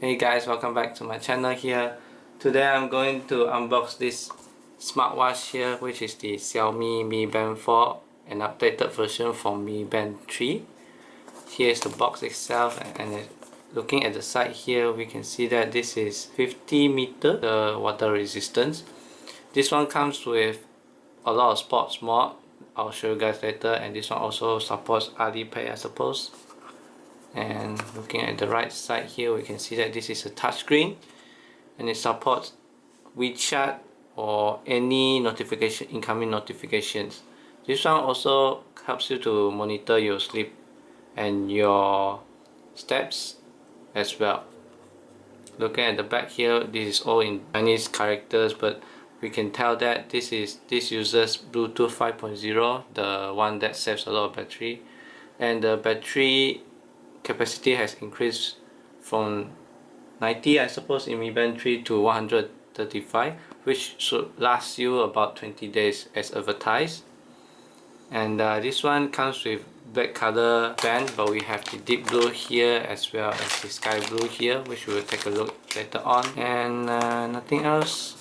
Hey guys, welcome back to my channel here. Today I'm going to unbox this smartwatch here, which is the Xiaomi Mi Band 4, an updated version from Mi Band 3. Here is the box itself, and looking at the side here, we can see that this is 50 meter water resistance. This one comes with a lot of sports mod. I'll show you guys later, and this one also supports Alipay, I suppose. And looking at the right side here, we can see that this is a touchscreen and it supports WeChat or any notification, incoming notifications. This one also helps you to monitor your sleep and your steps as well. Looking at the back here, this is all in Chinese characters, but we can tell that this uses Bluetooth 5.0, the one that saves a lot of battery, and the battery capacity has increased from 90, I suppose, in Mi Band 3 to 135, which should last you about 20 days as advertised. And this one comes with black color band, but we have the deep blue here as well as the sky blue here, which we will take a look later on. And nothing else.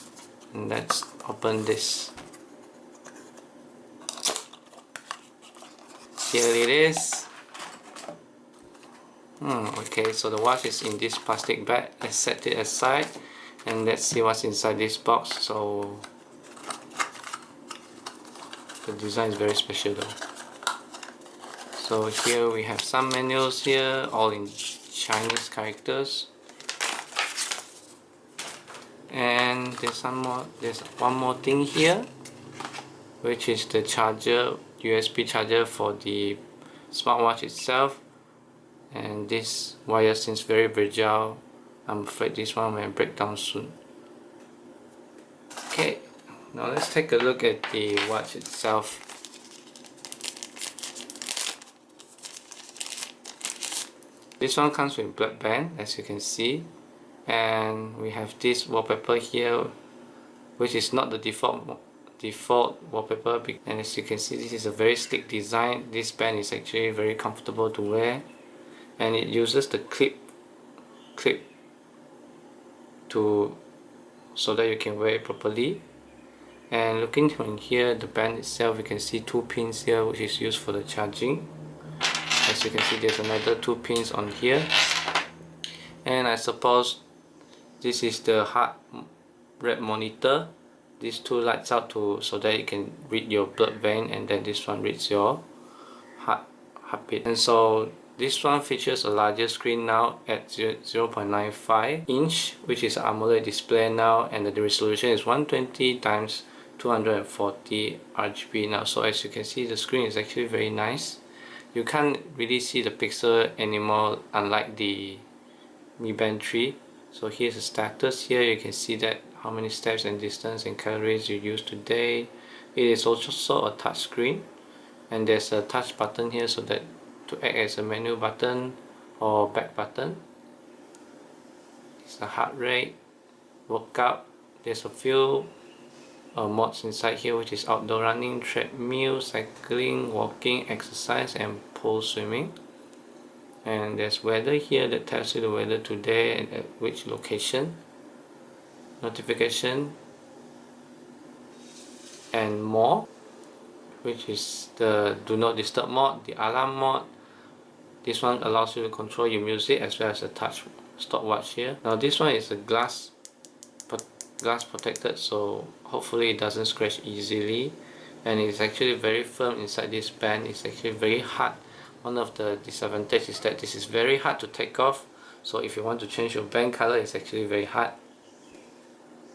And let's open this. Here it is. Okay, so the watch is in this plastic bag. Let's set it aside and let's see what's inside this box. So the design is very special though. So here we have some manuals here, all in Chinese characters. And there's one more thing here, which is the charger, USB charger for the smartwatch itself. And this wire seems very fragile. I'm afraid this one may break down soon. Okay, now let's take a look at the watch itself. This one comes with black band, as you can see, and we have this wallpaper here, which is not the default wallpaper. And as you can see, this is a very sleek design. This band is actually very comfortable to wear, and it uses the clip so that you can wear it properly. And looking from here, the band itself, you can see two pins here, which is used for the charging. As you can see, there's another two pins on here, and I suppose this is the heart rate monitor. These two lights out so that you can read your blood vein, and then this one reads your heartbeat. And so this one features a larger screen now at 0.95 inch, which is an AMOLED display now, and the resolution is 120 x 240 RGB now. So as you can see, the screen is actually very nice. You can't really see the pixel anymore, unlike the Mi Band 3. So here's the status. Here you can see that how many steps and distance and calories you used today. It is also a touch screen, and there's a touch button here so that to act as a menu button or back button. It's the heart rate, workout. There's a few modes inside here, which is outdoor running, treadmill, cycling, walking, exercise, and pole swimming. And there's weather here that tells you the weather today and at which location, notification, and more, which is the do not disturb mode, the alarm mode. This one allows you to control your music as well as a touch stopwatch here. Now this one is a glass protected, so hopefully it doesn't scratch easily, and it's actually very firm inside this band. It's actually very hard. One of the disadvantages is that this is very hard to take off, so if you want to change your band color, it's actually very hard.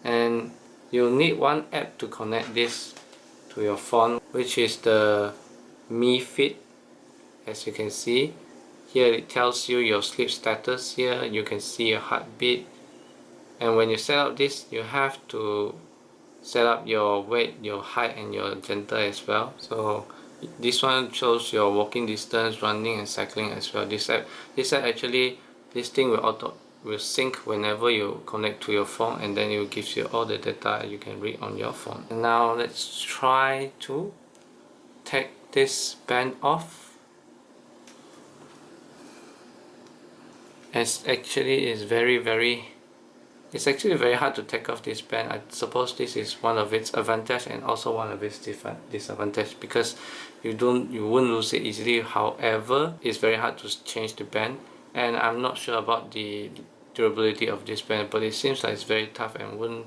And you'll need one app to connect this to your phone, which is the Mi Fit. As you can see here, it tells you your sleep status. Here you can see your heartbeat, and when you set up this, you have to set up your weight, your height, and your gender as well. So this one shows your walking distance, running, and cycling as well. This app actually, this thing will sync whenever you connect to your phone, and then it will give you all the data you can read on your phone. And now let's try to take this band off. It's actually it's actually very hard to take off this band. I suppose this is one of its advantage and also one of its disadvantage, because you won't lose it easily. However, it's very hard to change the band, and I'm not sure about the durability of this band, but it seems like it's very tough and won't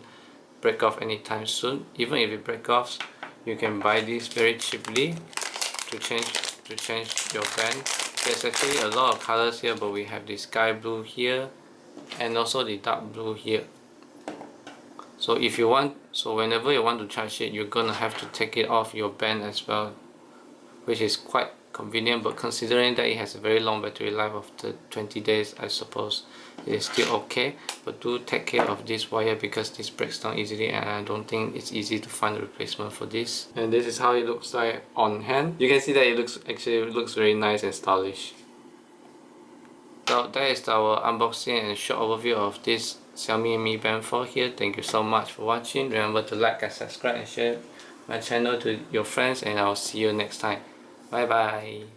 break off anytime soon. Even if it breaks off, you can buy this very cheaply to change your band. There's actually a lot of colors here, but we have the sky blue here and also the dark blue here. So whenever you want to charge it, you're gonna have to take it off your band as well, which is quite convenient, but considering that it has a very long battery life of 20 days, I suppose it is still okay. But do take care of this wire, because this breaks down easily and I don't think it's easy to find a replacement for this. And this is how it looks like on hand. You can see that it looks very nice and stylish. So that is our unboxing and short overview of this Xiaomi Mi Band 4 here. Thank you so much for watching. Remember to like and subscribe and share my channel to your friends, and I'll see you next time. Bye bye.